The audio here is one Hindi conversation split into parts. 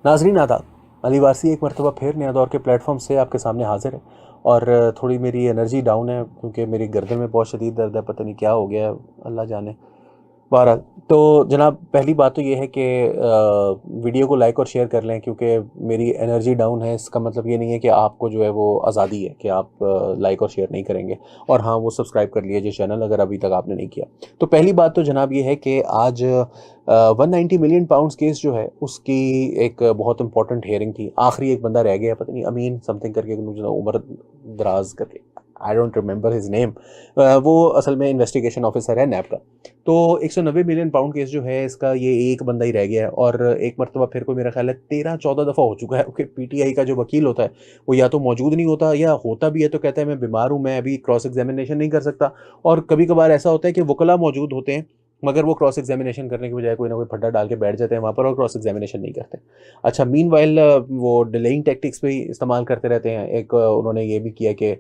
नाजरीन आदाब। अली वारसी एक मरतबा फिर नया दौर के प्लेटफॉर्म से आपके सामने हाजिर है। और थोड़ी मेरी एनर्जी डाउन है क्योंकि मेरी गर्दन में बहुत शदीद दर्द है, पता नहीं क्या हो गया है, अल्लाह जाने। बहरहाल, तो जनाब पहली बात तो ये है कि वीडियो को लाइक और शेयर कर लें, क्योंकि मेरी एनर्जी डाउन है। इसका मतलब ये नहीं है कि आपको जो है वो आज़ादी है कि आप लाइक और शेयर नहीं करेंगे। और हाँ, वो सब्सक्राइब कर लीजिए चैनल अगर अभी तक आपने नहीं किया। तो पहली बात तो जनाब ये है कि आज 190 मिलियन पाउंड्स केस जो है उसकी एक बहुत इंपॉर्टेंट हेयरिंग थी। आखिरी एक बंदा रह गया, पता नहीं अमीन समथिंग करके, मुझे उमर दराज करके, I don't remember his name. वो असल में इन्वेस्टिगेशन ऑफिसर है नैब का। तो 190 मिलियन पाउंड केस जो है इसका, ये एक बंदा ही रह गया है। और एक मरतबा फिर को मेरा ख्याल है 13-14 दफ़ा हो चुका है कि पीटीआई का जो वकील होता है वो या तो मौजूद नहीं होता, या होता भी है तो कहता है मैं बीमार हूँ, मैं अभी क्रॉस एग्जामिनेशन नहीं कर सकता। और कभी कभार ऐसा होता है कि वकला मौजूद होते हैं मगर वो क्रॉस एग्जामिनेशन करने के बजाय कोई ना कोई फड्डा डाल के बैठ जाते हैं वहाँ पर और क्रॉस एग्जामिनेशन नहीं करते। अच्छा, मीनवाइल वो डिलेइंग टैक्टिक्स भी इस्तेमाल करते रहते हैं। एक उन्होंने ये भी किया कि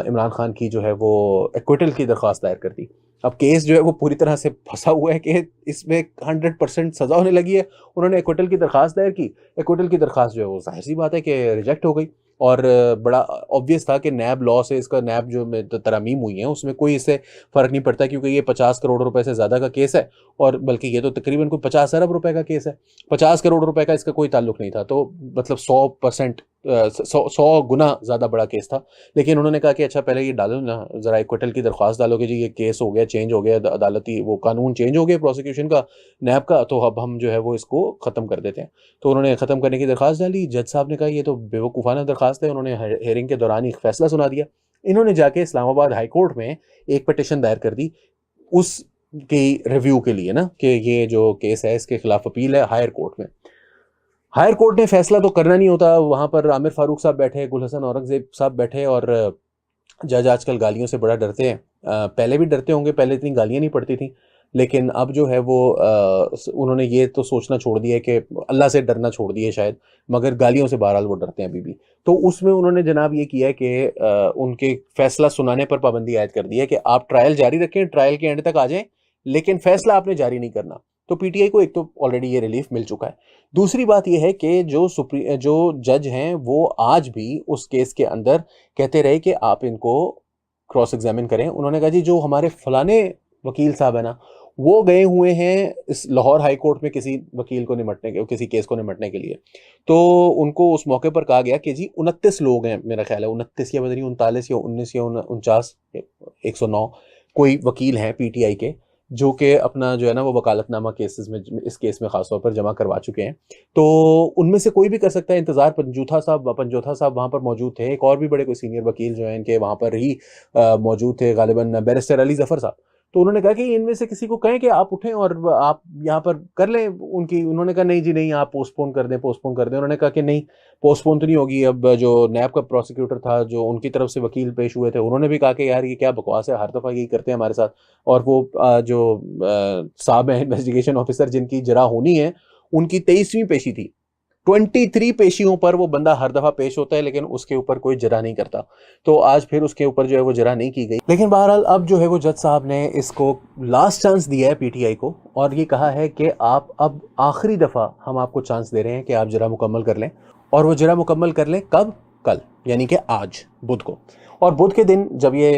इमरान खान की जो है वो एक्विटल की दरख्वास्त दायर कर दी। अब केस जो है वो पूरी तरह से फंसा हुआ है कि इसमें 100% सजा होने लगी है। उन्होंने एक्विटल की दरख्वास्त दायर की। एक्विटल की दरख्वास्त जो है वो जाहिर सी बात है कि रिजेक्ट हो गई। और बड़ा ऑब्वियस था कि नैब लॉ से इसका, नैब जो में तरमीम हुई है उसमें कोई इससे फ़र्क नहीं पड़ता, क्योंकि ये 50 करोड़ रुपए से ज़्यादा का केस है। और बल्कि ये तो तकरीबन कोई 50 अरब रुपए का केस है। 50 करोड़ रुपए का इसका कोई ताल्लुक नहीं था। तो मतलब 100%, 100 गुना ज़्यादा बड़ा केस था। लेकिन उन्होंने कहा कि अच्छा पहले ये डालो ना, ज़रा एक्विटल की दरख्वास्त डालो कि जी ये केस हो गया, चेंज हो गया, अदालती वो कानून चेंज हो गया प्रोसिक्यूशन का, नैब का, तो अब हम जो है वो इसको ख़त्म कर देते हैं। तो उन्होंने ख़त्म करने की दरख्वास्त डाली। जज साहब ने कहा ये तो बेवकूफ़ाना दरख्वास्त है। उन्होंने हेयरिंग के दौरान ही फैसला सुना दिया। इन्होंने जाके इस्लामाबाद हाई कोर्ट में एक पटिशन दायर कर दी उस की रिव्यू के लिए ना, कि ये जो केस है इसके खिलाफ अपील है हायर कोर्ट में। हायर कोर्ट ने फैसला तो करना नहीं होता। वहां पर आमिर फारूक साहब बैठे, गुल हसन औरंगजेब साहब बैठे। और जज आजकल गालियों से बड़ा डरते हैं। पहले भी डरते होंगे, पहले इतनी गालियां नहीं पड़ती थी। लेकिन अब जो है वो उन्होंने ये तो सोचना छोड़ दिया है कि अल्लाह से डरना छोड़ दिया है शायद, मगर गालियों से बहरहाल वो डरते हैं अभी भी। तो उसमें उन्होंने जनाब ये किया है कि उनके फैसला सुनाने पर पाबंदी आयद कर दी है कि आप ट्रायल जारी रखें, ट्रायल के एंड तक आ जाएं, लेकिन फैसला आपने जारी नहीं करना। तो पीटीआई को एक तो ऑलरेडी ये रिलीफ मिल चुका है। दूसरी बात यह है कि जो जज हैं वो आज भी उस केस के अंदर कहते रहे कि आप इनको क्रॉस एग्जामिन करें। उन्होंने कहा जी जो हमारे फलाने वकील साहब है ना, वो गए हुए हैं इस लाहौर हाई कोर्ट में किसी वकील को निपटने के, किसी केस को निपटने के लिए। तो उनको उस मौके पर कहा गया कि जी 29 लोग हैं, मेरा ख्याल है 29 या पता नहीं 39 या 19 या 49, 109 कोई वकील हैं पीटीआई के, जो कि अपना जो है ना वो वकालतनामा केसेस में, इस केस में खासतौर पर जमा करवा चुके हैं। तो उनमें से कोई भी कर सकता है इंतजार। पंजोथा साहब वहां पर मौजूद थे। एक और भी बड़े कोई सीनियर वकील जो हैं इनके वहां पर ही मौजूद थे, गालिबन बैरिस्टर अली जफर साहब। तो उन्होंने कहा कि इनमें से किसी को कहें कि आप उठें और आप यहाँ पर कर लें उनकी। उन्होंने कहा नहीं जी नहीं, आप पोस्टपोन कर दें, पोस्टपोन कर दें। उन्होंने कहा कि नहीं, पोस्टपोन तो नहीं होगी। अब जो नैब का प्रोसिक्यूटर था, जो उनकी तरफ से वकील पेश हुए थे, उन्होंने भी कहा कि यार ये क्या बकवास है, हर दफ़ा यही करते हैं हमारे साथ। और वो जो साहब हैं इन्वेस्टिगेशन ऑफिसर जिनकी जरा होनी है, उनकी 23वीं पेशी थी। 23 पेशियों पर वो बंदा हर दफा पेश होता है लेकिन उसके ऊपर कोई जरा नहीं करता। तो आज फिर उसके ऊपर जो है वो जरा नहीं की गई। लेकिन बहरहाल अब जो है वो जज साहब ने इसको लास्ट चांस दिया है पीटीआई को, और ये कहा है कि आप अब आखिरी दफा हम आपको चांस दे रहे हैं कि आप जरा मुकम्मल कर लें। और वो जरा मुकम्मल कर लें कब? कल, यानी कि आज बुध को। और बुध के दिन जब ये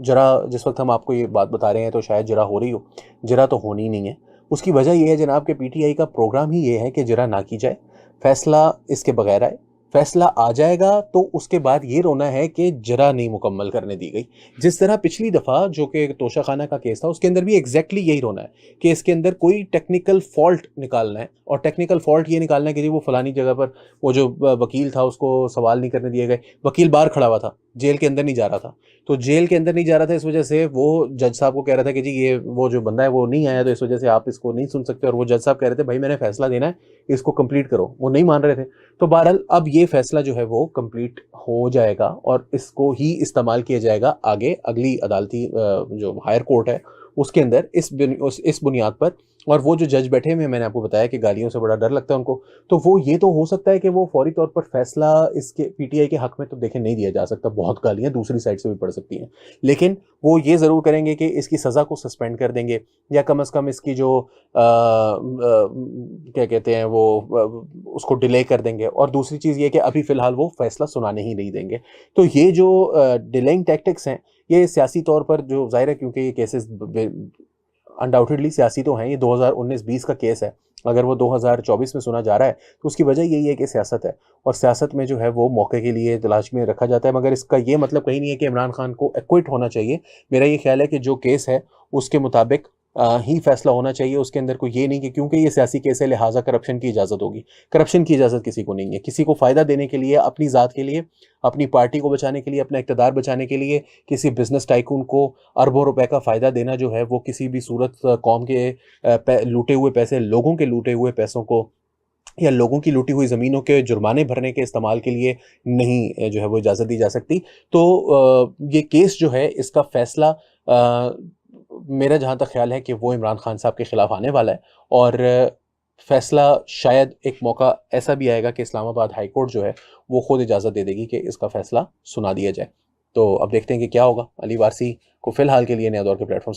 जरा, जिस वक्त हम आपको ये बात बता रहे हैं तो शायद जरा हो रही हो, जरा तो होनी नहीं है। उसकी वजह यह है जनाब के पीटीआई का प्रोग्राम ही ये है कि जरा ना की जाए, फैसला इसके बगैर आए। फैसला आ जाएगा तो उसके बाद ये रोना है कि जरा नहीं मुकम्मल करने दी गई। जिस तरह पिछली दफ़ा जो कि तोशाखाना का केस था उसके अंदर भी एग्जैक्टली यही रोना है कि इसके अंदर कोई टेक्निकल फॉल्ट निकालना है। और टेक्निकल फॉल्ट ये निकालना है कि जी वो फलानी जगह पर वो जो वकील था उसको सवाल नहीं करने दिए गए। वकील बाहर खड़ा हुआ था, जेल के अंदर नहीं जा रहा था। तो जेल के अंदर नहीं जा रहा था, इस वजह से वो जज साहब को कह रहा था कि जी ये वो जो बंदा है वो नहीं आया, तो इस वजह से आप इसको नहीं सुन सकते। और वो जज साहब कह रहे थे भाई मैंने फैसला देना है, इसको कंप्लीट करो। वो नहीं मान रहे थे। तो बहरहाल अब ये फैसला जो है वो कंप्लीट हो जाएगा और इसको ही इस्तेमाल किया जाएगा आगे अगली अदालती जो हायर कोर्ट है उसके अंदर। इस बुनियाद पर और वो जो जज बैठे हुए हैं, मैंने आपको बताया कि गालियों से बड़ा डर लगता है उनको, तो वो ये तो हो सकता है कि वो फौरी तौर पर फैसला इसके पीटीआई के हक में तो देखें नहीं दिया जा सकता, बहुत गालियां दूसरी साइड से भी पड़ सकती हैं, लेकिन वो ये ज़रूर करेंगे कि इसकी सज़ा को सस्पेंड कर देंगे, या कम अज़ कम इसकी जो क्या कहते हैं वो उसको डिले कर देंगे। और दूसरी चीज़ ये कि अभी फ़िलहाल वो फैसला सुनाने ही नहीं देंगे। तो ये जो डिलेइंग टैक्टिक्स हैं, ये सियासी तौर पर जो ज़ाहिर है, क्योंकि ये केसेस अनडाउटेडली सियासी तो हैं, ये 2019-20 का केस है, अगर वो 2024 में सुना जा रहा है तो उसकी वजह यही है कि सियासत है, और सियासत में जो है वो मौके के लिए तलाश में रखा जाता है, मगर इसका ये मतलब कहीं नहीं है कि इमरान खान को एक्विट होना चाहिए। मेरा ये ख्याल है कि जो केस है उसके मुताबिक ही फैसला होना चाहिए, उसके अंदर कोई ये नहीं कि क्योंकि ये सियासी केस है लिहाजा करप्शन की इजाज़त होगी। करप्शन की इजाज़त किसी को नहीं है। किसी को फ़ायदा देने के लिए, अपनी ज़ात के लिए, अपनी पार्टी को बचाने के लिए, अपना इक़्तिदार बचाने के लिए किसी बिजनेस टाइकून को अरबों रुपए का फ़ायदा देना जो है वो किसी भी सूरत कौम के लूटे हुए पैसे, लोगों के लूटे हुए पैसों को या लोगों की लूटी हुई ज़मीनों के जुर्माने भरने के इस्तेमाल के लिए नहीं जो है वो इजाज़त दी जा सकती। तो ये केस जो है इसका फ़ैसला मेरा जहाँ तक ख्याल है कि वो इमरान खान साहब के ख़िलाफ़ आने वाला है, और फ़ैसला शायद एक मौका ऐसा भी आएगा कि इस्लामाबाद हाई कोर्ट जो है वो ख़ुद इजाज़त दे देगी कि इसका फ़ैसला सुना दिया जाए। तो अब देखते हैं कि क्या होगा। अली वारसी को फ़िलहाल के लिए नया दौर के प्लेटफॉर्म से